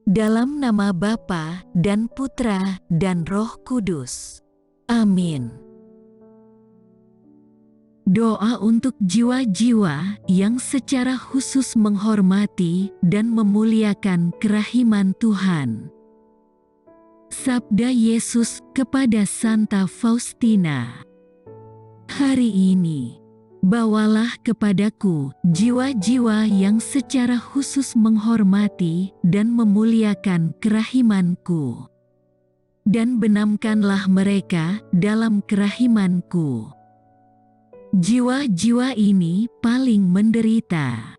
Dalam nama Bapa dan Putra dan Roh Kudus. Amin. Doa untuk jiwa-jiwa yang secara khusus menghormati dan memuliakan kerahiman Tuhan. Sabda Yesus kepada Santa Faustina. Hari ini, bawalah kepadaku jiwa-jiwa yang secara khusus menghormati dan memuliakan kerahimanku. Dan benamkanlah mereka dalam kerahimanku. Jiwa-jiwa ini paling menderita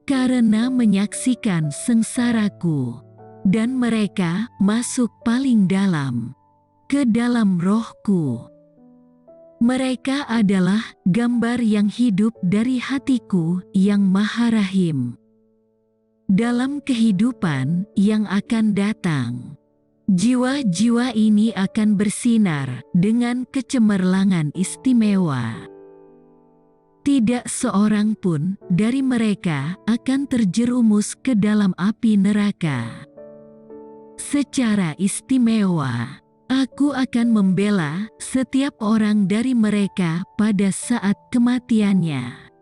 karena menyaksikan sengsaraku, dan mereka masuk paling dalam ke dalam rohku. Mereka adalah gambar yang hidup dari hatiku yang Maha Rahim. Dalam kehidupan yang akan datang, jiwa-jiwa ini akan bersinar dengan kecemerlangan istimewa. Tidak seorang pun dari mereka akan terjerumus ke dalam api neraka. Secara istimewa, aku akan membela setiap orang dari mereka pada saat kematiannya.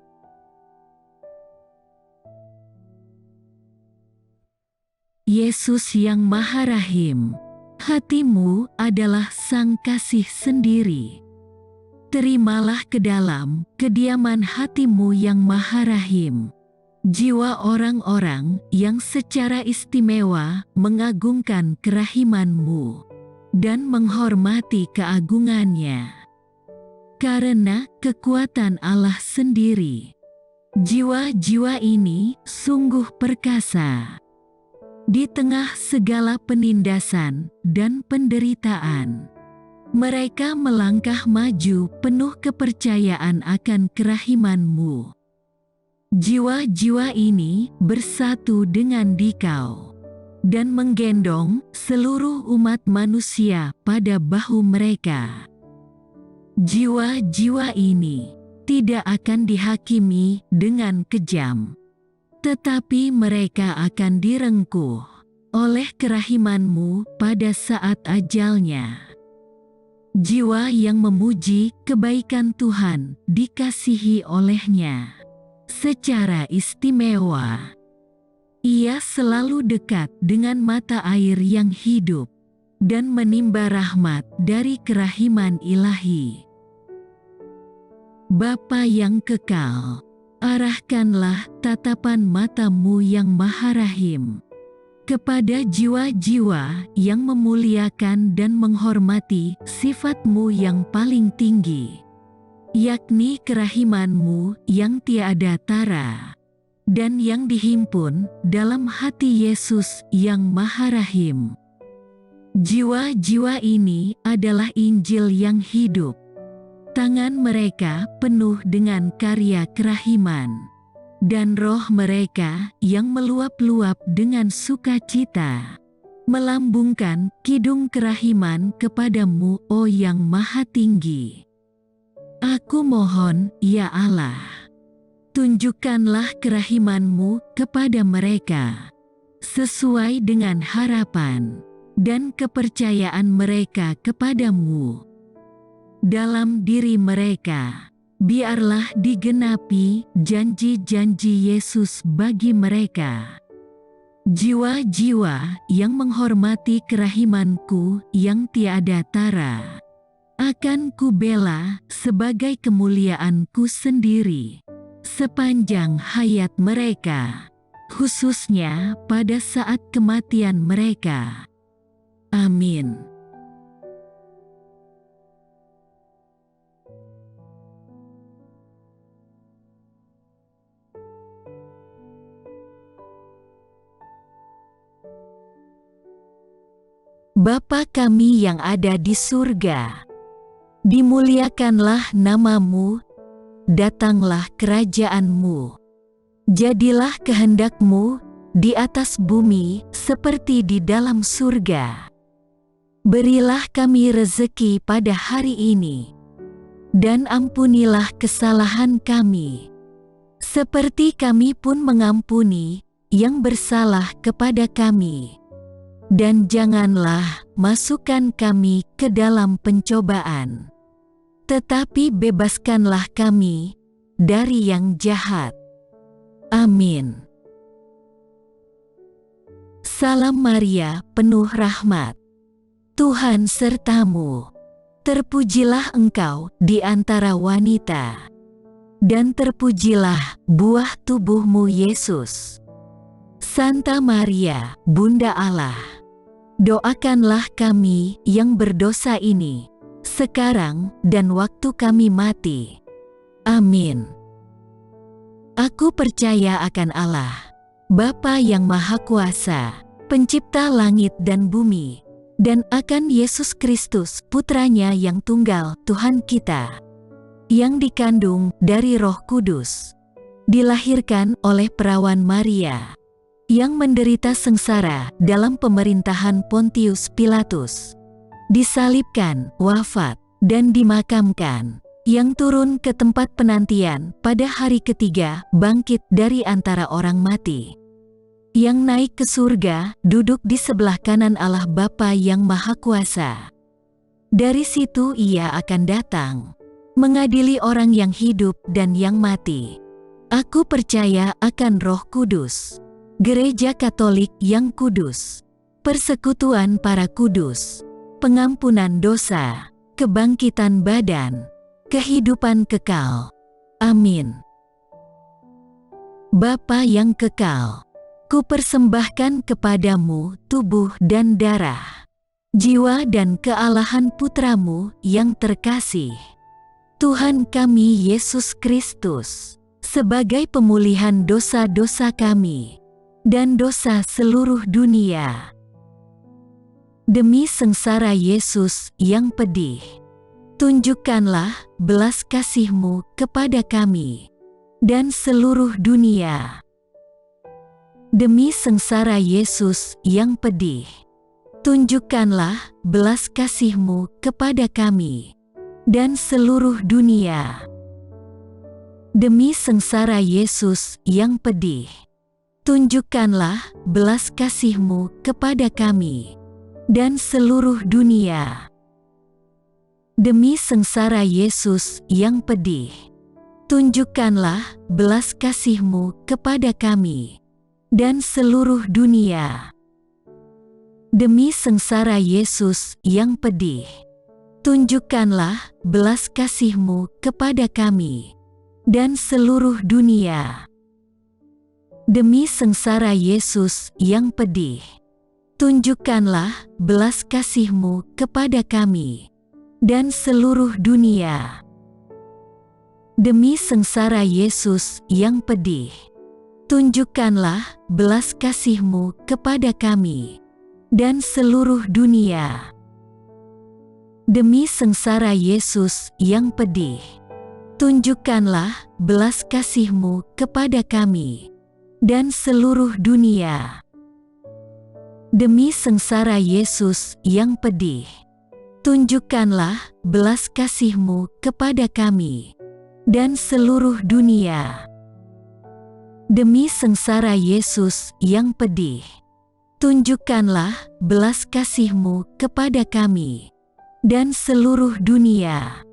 Yesus yang Maha Rahim, hatimu adalah Sang Kasih sendiri. Terimalah ke dalam kediaman hatimu yang Maha Rahim jiwa orang-orang yang secara istimewa mengagungkan kerahimanmu dan menghormati keagungannya. Karena kekuatan Allah sendiri, jiwa-jiwa ini sungguh perkasa. Di tengah segala penindasan dan penderitaan, mereka melangkah maju penuh kepercayaan akan kerahimanmu. Jiwa-jiwa ini bersatu dengan dikau dan menggendong seluruh umat manusia pada bahu mereka. Jiwa-jiwa ini tidak akan dihakimi dengan kejam, tetapi mereka akan direngkuh oleh kerahimanmu pada saat ajalnya. Jiwa yang memuji kebaikan Tuhan dikasihi olehnya secara istimewa. Ia selalu dekat dengan mata air yang hidup dan menimba rahmat dari kerahiman ilahi. Bapa yang kekal, arahkanlah tatapan matamu yang Maha Rahim kepada jiwa-jiwa yang memuliakan dan menghormati sifatmu yang paling tinggi, yakni kerahimanmu yang tiada tara, dan yang dihimpun dalam hati Yesus yang Maha Rahim. Jiwa-jiwa ini adalah Injil yang hidup. Tangan mereka penuh dengan karya kerahiman, dan roh mereka yang meluap-luap dengan sukacita, melambungkan kidung kerahiman kepadamu, O yang Maha Tinggi. Aku mohon, ya Allah, tunjukkanlah kerahimanmu kepada mereka, sesuai dengan harapan dan kepercayaan mereka kepadamu. Dalam diri mereka, biarlah digenapi janji-janji Yesus bagi mereka. Jiwa-jiwa yang menghormati kerahimanku yang tiada tara, akan kubela sebagai kemuliaanku sendiri sepanjang hayat mereka, khususnya pada saat kematian mereka. Amin. Bapa kami yang ada di surga, dimuliakanlah namamu, datanglah kerajaan-Mu. Jadilah kehendak-Mu di atas bumi seperti di dalam surga. Berilah kami rezeki pada hari ini, dan ampunilah kesalahan kami, seperti kami pun mengampuni yang bersalah kepada kami. dan janganlah masukkan kami ke dalam pencobaan, tetapi bebaskanlah kami dari yang jahat. Amin. Salam Maria, penuh rahmat, Tuhan sertamu. Terpujilah engkau di antara wanita, dan terpujilah buah tubuhmu Yesus. Santa Maria, Bunda Allah, doakanlah kami yang berdosa ini, sekarang dan waktu kami mati. Amin. Aku percaya akan Allah, Bapa yang Maha Kuasa, Pencipta langit dan bumi, dan akan Yesus Kristus, Putranya yang tunggal, Tuhan kita, yang dikandung dari Roh Kudus, dilahirkan oleh perawan Maria, yang menderita sengsara dalam pemerintahan Pontius Pilatus, disalibkan, wafat, dan dimakamkan, yang turun ke tempat penantian pada hari ketiga, bangkit dari antara orang mati, yang naik ke surga, duduk di sebelah kanan Allah Bapa yang Maha Kuasa. Dari situ Ia akan datang, mengadili orang yang hidup dan yang mati. Aku percaya akan Roh Kudus, Gereja Katolik yang kudus, persekutuan para kudus, pengampunan dosa, kebangkitan badan, kehidupan kekal. Amin. Bapa yang kekal, kupersembahkan kepadamu tubuh dan darah, jiwa dan kealahan Putramu yang terkasih, Tuhan kami Yesus Kristus, sebagai pemulihan dosa-dosa kami dan dosa seluruh dunia. Demi sengsara Yesus yang pedih, tunjukkanlah belas kasih-Mu kepada kami dan seluruh dunia. Demi sengsara Yesus yang pedih, tunjukkanlah belas kasih-Mu kepada kami dan seluruh dunia. Demi sengsara Yesus yang pedih, tunjukkanlah belas kasih-Mu kepada kami dan seluruh dunia. Demi sengsara Yesus yang pedih, tunjukkanlah belas kasih-Mu kepada kami dan seluruh dunia. Demi sengsara Yesus yang pedih, tunjukkanlah belas kasih-Mu kepada kami dan seluruh dunia. Demi sengsara Yesus yang pedih, tunjukkanlah belas kasih-Mu kepada kami dan seluruh dunia. Demi sengsara Yesus yang pedih, tunjukkanlah belas kasih-Mu kepada kami dan seluruh dunia. Demi sengsara Yesus yang pedih, tunjukkanlah belas kasih-Mu kepada kami dan seluruh dunia. Demi sengsara Yesus yang pedih, tunjukkanlah belas kasih-Mu kepada kami dan seluruh dunia. Demi sengsara Yesus yang pedih, tunjukkanlah belas kasih-Mu kepada kami dan seluruh dunia.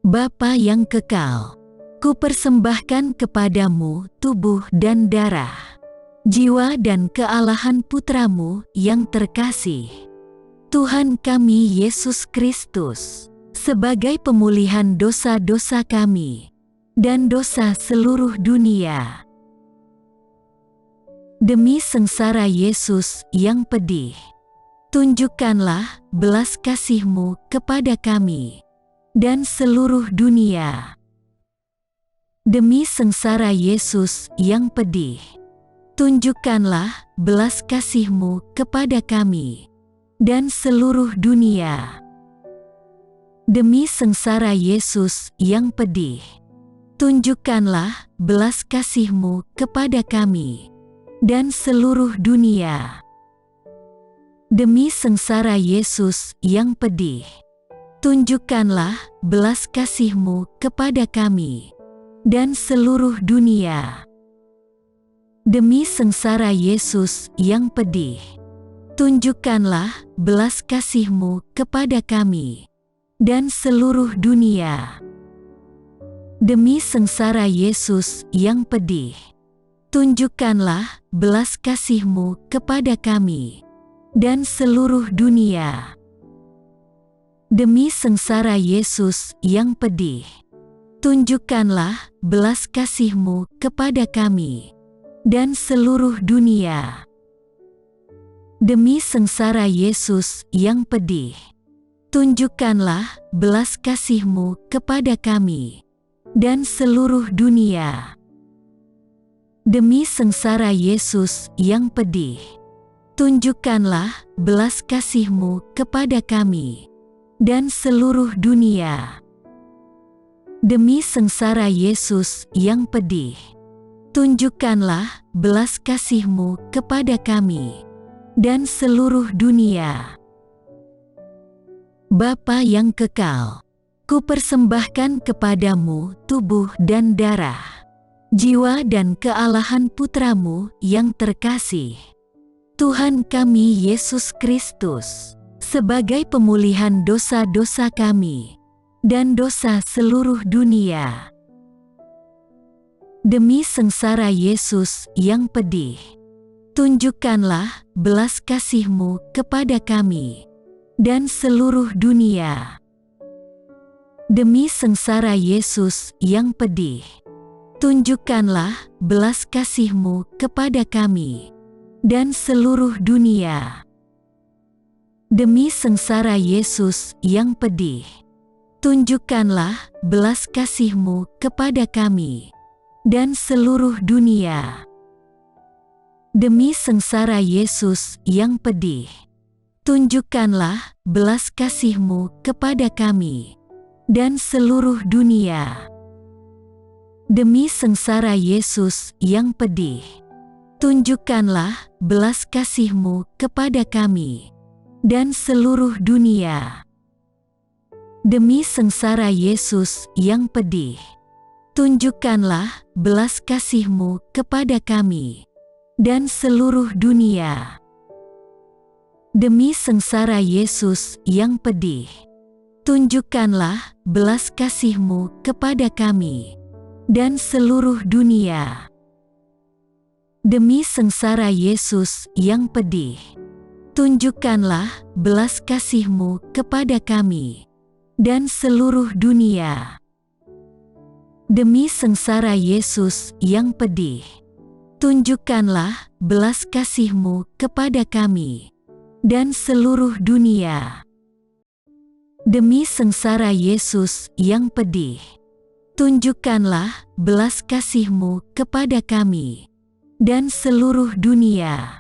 Bapa yang kekal, kupersembahkan kepadamu tubuh dan darah, jiwa dan kealahan Putramu yang terkasih, Tuhan kami Yesus Kristus, sebagai pemulihan dosa-dosa kami dan dosa seluruh dunia. Demi sengsara Yesus yang pedih, tunjukkanlah belas kasih-Mu kepada kami dan seluruh dunia. Demi sengsara Yesus yang pedih, tunjukkanlah belas kasih-Mu kepada kami dan seluruh dunia. Demi sengsara Yesus yang pedih, tunjukkanlah belas kasih-Mu kepada kami dan seluruh dunia. Demi sengsara Yesus yang pedih, tunjukkanlah belas kasih-Mu kepada kami dan seluruh dunia. Demi sengsara Yesus yang pedih, tunjukkanlah belas kasih-Mu kepada kami dan seluruh dunia. Demi sengsara Yesus yang pedih, tunjukkanlah belas kasih-Mu kepada kami dan seluruh dunia. Demi sengsara Yesus yang pedih, tunjukkanlah belas kasih-Mu kepada kami dan seluruh dunia. Demi sengsara Yesus yang pedih, tunjukkanlah belas kasih-Mu kepada kami dan seluruh dunia. Demi sengsara Yesus yang pedih, tunjukkanlah belas kasih-Mu kepada kami dan seluruh dunia. Demi sengsara Yesus yang pedih, tunjukkanlah belas kasih-Mu kepada kami dan seluruh dunia. Bapa yang kekal, kupersembahkan kepadamu tubuh dan darah, jiwa dan kealahan Putra-Mu yang terkasih, Tuhan kami Yesus Kristus, sebagai pemulihan dosa-dosa kami dan dosa seluruh dunia. Demi sengsara Yesus yang pedih, tunjukkanlah belas kasih-Mu kepada kami dan seluruh dunia. Demi sengsara Yesus yang pedih, tunjukkanlah belas kasih-Mu kepada kami dan seluruh dunia. Demi sengsara Yesus yang pedih, tunjukkanlah belas kasih-Mu kepada kami dan seluruh dunia. Demi sengsara Yesus yang pedih, tunjukkanlah belas kasih-Mu kepada kami dan seluruh dunia. Demi sengsara Yesus yang pedih, tunjukkanlah belas kasih-Mu kepada kami dan seluruh dunia. Demi sengsara Yesus yang pedih, tunjukkanlah belas kasih-Mu kepada kami dan seluruh dunia. Demi sengsara Yesus yang pedih, tunjukkanlah belas kasih-Mu kepada kami dan seluruh dunia. Demi sengsara Yesus yang pedih, tunjukkanlah belas kasih-Mu kepada kami dan seluruh dunia. Demi sengsara Yesus yang pedih, tunjukkanlah belas kasih-Mu kepada kami dan seluruh dunia. Demi sengsara Yesus yang pedih, tunjukkanlah belas kasih-Mu kepada kami dan seluruh dunia.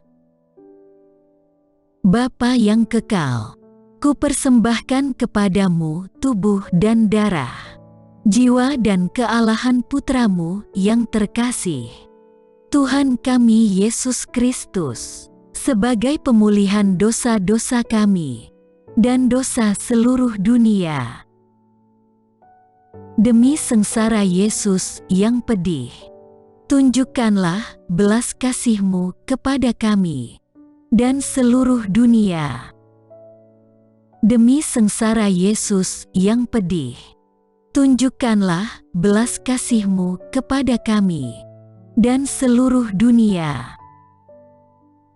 Bapa yang kekal, kupersembahkan kepadamu tubuh dan darah, jiwa dan kealahan Putra-Mu yang terkasih, Tuhan kami Yesus Kristus, sebagai pemulihan dosa-dosa kami dan dosa seluruh dunia. Demi sengsara Yesus yang pedih, tunjukkanlah belas kasih-Mu kepada kami dan seluruh dunia. Demi sengsara Yesus yang pedih, tunjukkanlah belas kasih-Mu kepada kami dan seluruh dunia.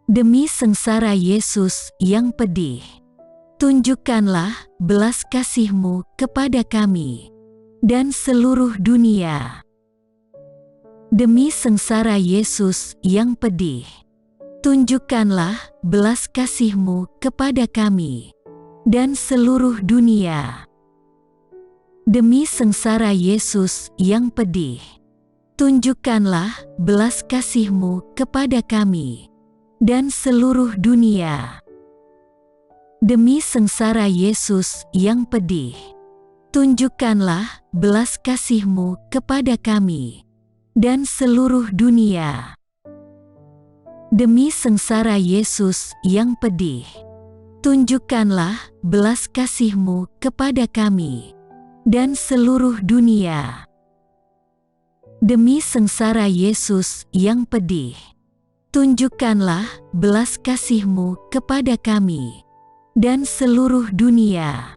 Demi sengsara Yesus yang pedih, tunjukkanlah belas kasih-Mu kepada kami dan seluruh dunia. Demi sengsara Yesus yang pedih, tunjukkanlah belas kasih-Mu kepada kami dan seluruh dunia. Demi sengsara Yesus yang pedih, tunjukkanlah belas kasih-Mu kepada kami dan seluruh dunia. Demi sengsara Yesus yang pedih, tunjukkanlah belas kasih-Mu kepada kami dan seluruh dunia. Demi sengsara Yesus yang pedih, tunjukkanlah belas kasih-Mu kepada kami dan seluruh dunia. Demi sengsara Yesus yang pedih, Tunjukkanlah belas kasih-Mu kepada kami dan seluruh dunia.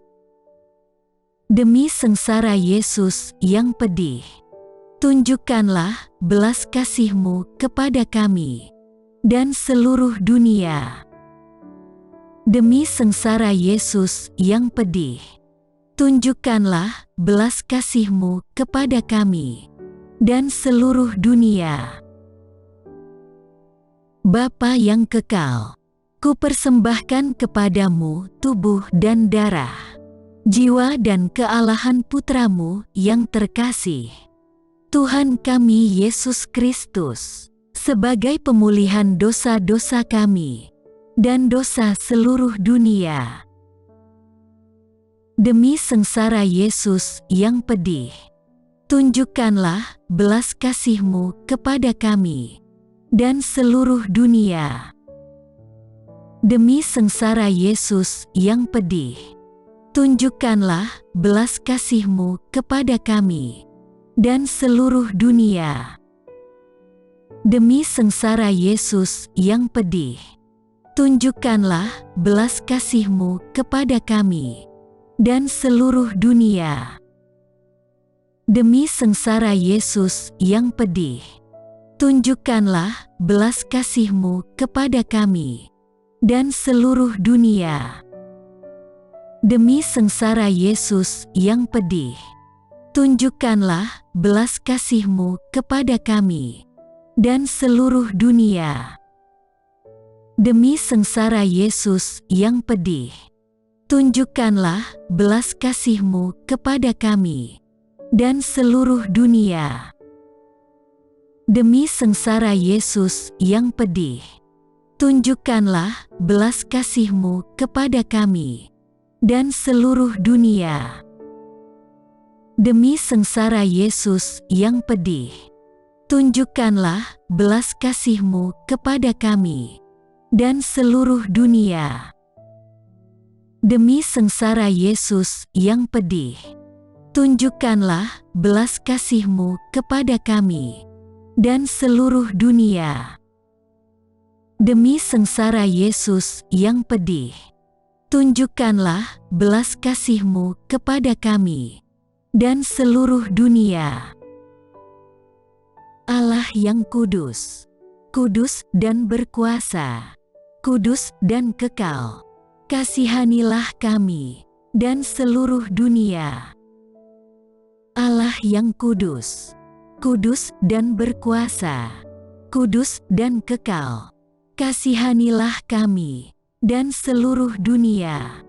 Demi sengsara Yesus yang pedih, tunjukkanlah belas kasih-Mu kepada kami dan seluruh dunia. Demi sengsara Yesus yang pedih, tunjukkanlah belas kasih-Mu kepada kami dan seluruh dunia. Bapa yang kekal, kupersembahkan kepadamu tubuh dan darah, jiwa dan kealahan Putra-Mu yang terkasih, Tuhan kami Yesus Kristus, sebagai pemulihan dosa-dosa kami dan dosa seluruh dunia. Demi sengsara Yesus yang pedih, tunjukkanlah belas kasih-Mu kepada kami dan seluruh dunia. Demi sengsara Yesus yang pedih, tunjukkanlah belas kasih-Mu kepada kami dan seluruh dunia. Demi sengsara Yesus yang pedih, tunjukkanlah belas kasih-Mu kepada kami dan seluruh dunia. Demi sengsara Yesus yang pedih, tunjukkanlah belas kasih-Mu kepada kami dan seluruh dunia. Demi sengsara Yesus yang pedih, tunjukkanlah belas kasih-Mu kepada kami dan seluruh dunia. Demi sengsara Yesus yang pedih, tunjukkanlah belas kasih-Mu kepada kami dan seluruh dunia. Demi sengsara Yesus yang pedih, tunjukkanlah belas kasih-Mu kepada kami dan seluruh dunia. Demi sengsara Yesus yang pedih, tunjukkanlah belas kasih-Mu kepada kami dan seluruh dunia. Demi sengsara Yesus yang pedih, tunjukkanlah belas kasih-Mu kepada kami dan seluruh dunia. Demi sengsara Yesus yang pedih, tunjukkanlah belas kasih-Mu kepada kami dan seluruh dunia. Allah yang kudus, kudus dan berkuasa, kudus dan kekal, kasihanilah kami dan seluruh dunia. Allah yang kudus, kudus dan berkuasa, kudus dan kekal, kasihanilah kami dan seluruh dunia.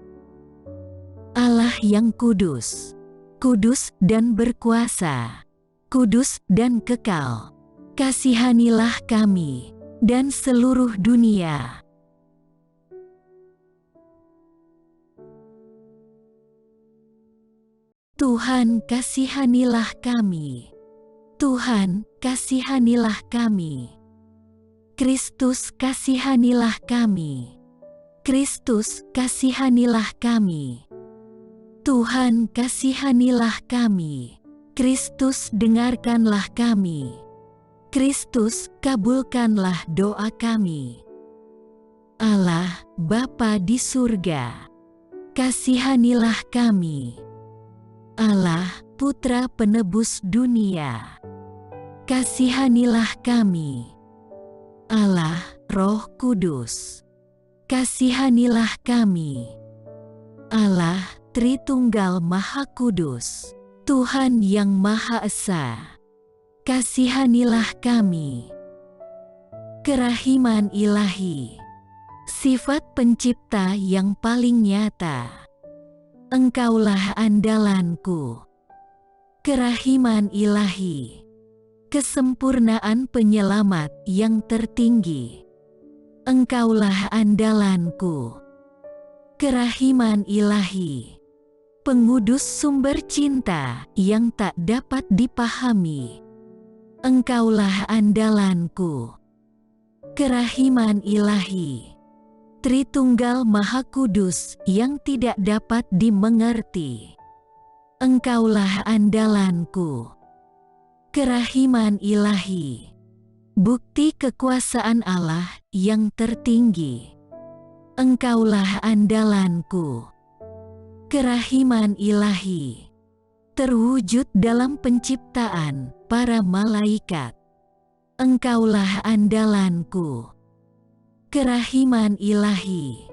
Allah yang kudus, kudus dan berkuasa, kudus dan kekal, kasihanilah kami dan seluruh dunia. Tuhan, kasihanilah kami. Tuhan, kasihanilah kami. Kristus, kasihanilah kami. Kristus, kasihanilah kami. Tuhan, kasihanilah kami. Kristus, dengarkanlah kami. Kristus, kabulkanlah doa kami. Allah, Bapa di surga, kasihanilah kami. Allah, Putra penebus dunia, kasihanilah kami. Allah, Roh Kudus, kasihanilah kami. Allah, Tritunggal Maha Kudus, Tuhan yang Maha Esa, kasihanilah kami. Kerahiman ilahi, sifat pencipta yang paling nyata, Engkaulah andalanku. Kerahiman ilahi, kesempurnaan penyelamat yang tertinggi, Engkaulah andalanku. Kerahiman ilahi, pengudus sumber cinta yang tak dapat dipahami, Engkaulah andalanku. Kerahiman ilahi, Tritunggal Maha Kudus yang tidak dapat dimengerti, Engkaulah andalanku. Kerahiman ilahi, bukti kekuasaan Allah yang tertinggi. Engkaulah andalanku. Kerahiman ilahi terwujud dalam penciptaan para malaikat. Engkaulah andalanku. Kerahiman ilahi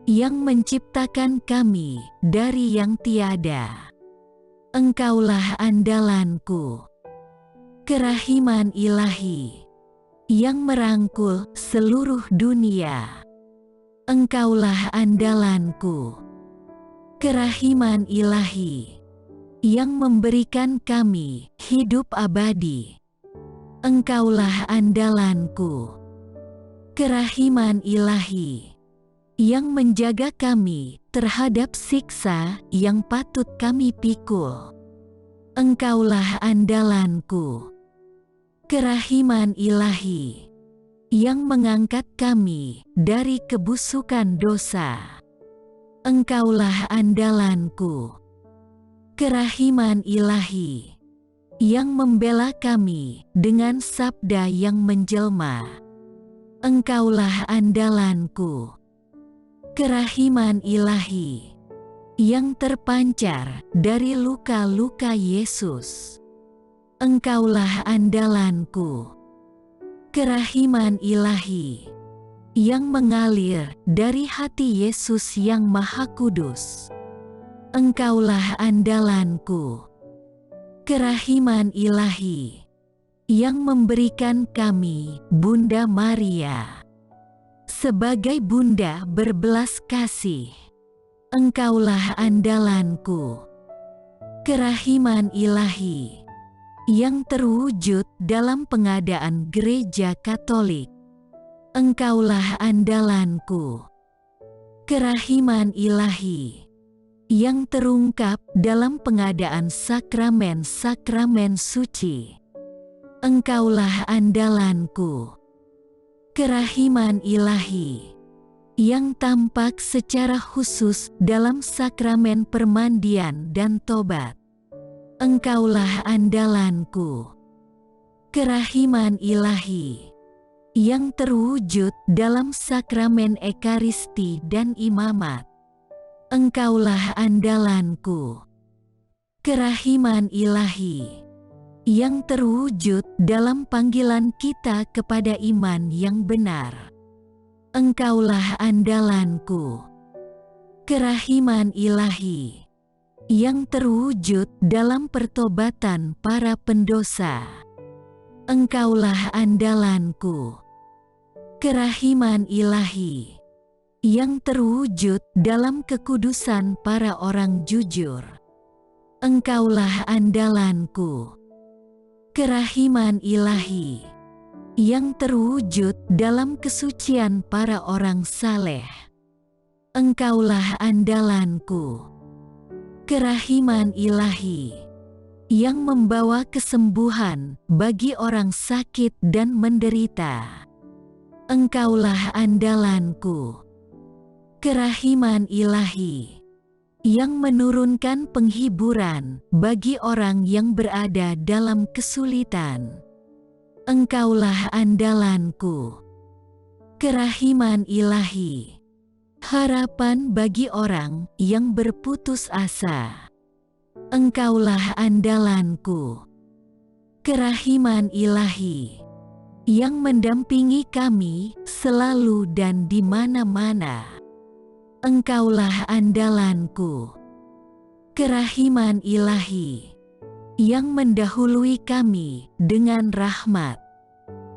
yang menciptakan kami dari yang tiada. Engkaulah andalanku. Kerahiman ilahi yang merangkul seluruh dunia. Engkaulah andalanku. Kerahiman ilahi yang memberikan kami hidup abadi. Engkaulah andalanku. Kerahiman ilahi yang menjaga kami terhadap siksa yang patut kami pikul. Engkaulah andalanku. Kerahiman ilahi yang mengangkat kami dari kebusukan dosa. Engkaulah andalanku. Kerahiman ilahi yang membela kami dengan sabda yang menjelma. Engkaulah andalanku. Kerahiman ilahi yang terpancar dari luka-luka Yesus. Engkaulah andalanku. Kerahiman ilahi yang mengalir dari hati Yesus yang Maha Kudus. Engkaulah andalanku. Kerahiman ilahi yang memberikan kami Bunda Maria sebagai bunda berbelas kasih. Engkaulah andalanku. Kerahiman ilahi yang terwujud dalam pengadaan Gereja Katolik. Engkaulah andalanku. Kerahiman ilahi yang terungkap dalam pengadaan sakramen-sakramen suci. Engkaulah andalanku. Kerahiman ilahi yang tampak secara khusus dalam sakramen permandian dan tobat. Engkaulah andalanku. Kerahiman ilahi yang terwujud dalam sakramen ekaristi dan imamat. Engkaulah andalanku. Kerahiman ilahi yang terwujud dalam panggilan kita kepada iman yang benar. Engkaulah andalanku. Kerahiman ilahi yang terwujud dalam pertobatan para pendosa. Engkaulah andalanku. Kerahiman ilahi yang terwujud dalam kekudusan para orang jujur. Engkaulah andalanku. Kerahiman ilahi yang terwujud dalam kesucian para orang saleh. Engkaulah andalanku. Kerahiman ilahi yang membawa kesembuhan bagi orang sakit dan menderita. Engkaulah andalanku. Kerahiman ilahi yang menurunkan penghiburan bagi orang yang berada dalam kesulitan. Engkaulah andalanku. Kerahiman ilahi harapan bagi orang yang berputus asa. Engkaulah andalanku. Kerahiman ilahi yang mendampingi kami selalu dan di mana-mana. Engkaulah andalanku. Kerahiman ilahi yang mendahului kami dengan rahmat.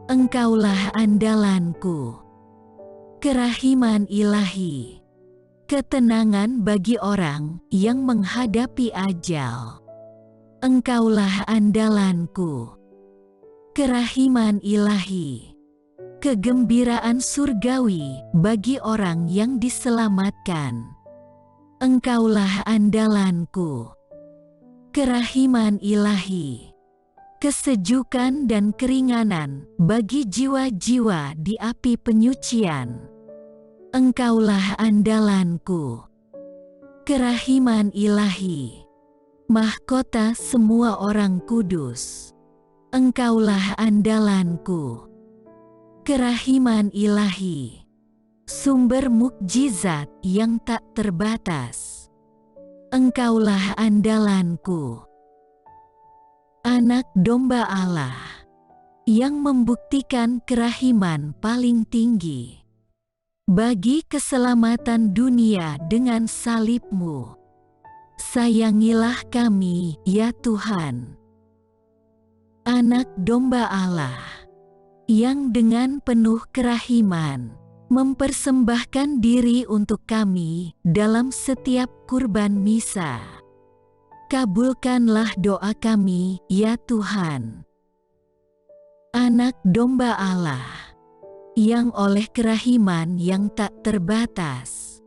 Engkaulah andalanku. Kerahiman ilahi ketenangan bagi orang yang menghadapi ajal. Engkaulah andalanku. Kerahiman ilahi kegembiraan surgawi bagi orang yang diselamatkan. Engkaulah andalanku. Kerahiman ilahi kesejukan dan keringanan bagi jiwa-jiwa di api penyucian. Engkaulah andalanku. Kerahiman ilahi mahkota semua orang kudus. Engkaulah andalanku. Kerahiman ilahi, sumber mukjizat yang tak terbatas. Engkaulah andalanku, Anak Domba Allah, yang membuktikan kerahiman paling tinggi bagi keselamatan dunia dengan salib-Mu. Sayangilah kami, ya Tuhan. Anak Domba Allah, yang dengan penuh kerahiman mempersembahkan diri untuk kami dalam setiap kurban misa. Kabulkanlah doa kami, ya Tuhan. Anak Domba Allah, yang oleh kerahiman yang tak terbatas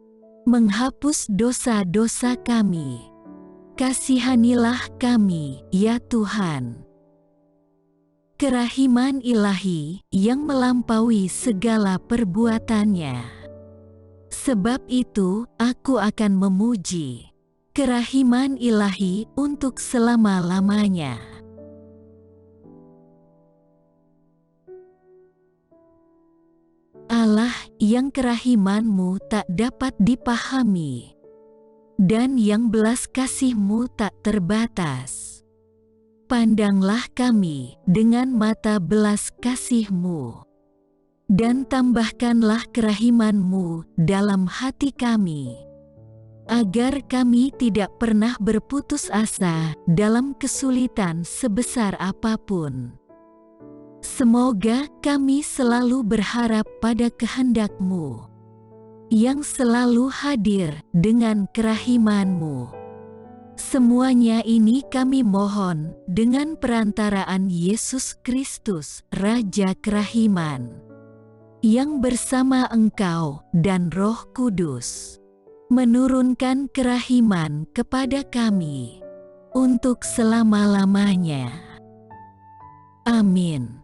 menghapus dosa-dosa kami, kasihanilah kami, ya Tuhan. Kerahiman ilahi yang melampaui segala perbuatannya. Sebab itu, aku akan memuji kerahiman ilahi untuk selama-lamanya. Allah yang kerahiman-Mu tak dapat dipahami, dan yang belas kasih-Mu tak terbatas. Pandanglah kami dengan mata belas kasih-Mu, dan tambahkanlah kerahiman-Mu dalam hati kami, agar kami tidak pernah berputus asa dalam kesulitan sebesar apapun. Semoga kami selalu berharap pada kehendak-Mu, yang selalu hadir dengan kerahiman-Mu. Semuanya ini kami mohon dengan perantaraan Yesus Kristus, Raja Kerahiman, yang bersama Engkau dan Roh Kudus menurunkan kerahiman kepada kami untuk selama-lamanya. Amin.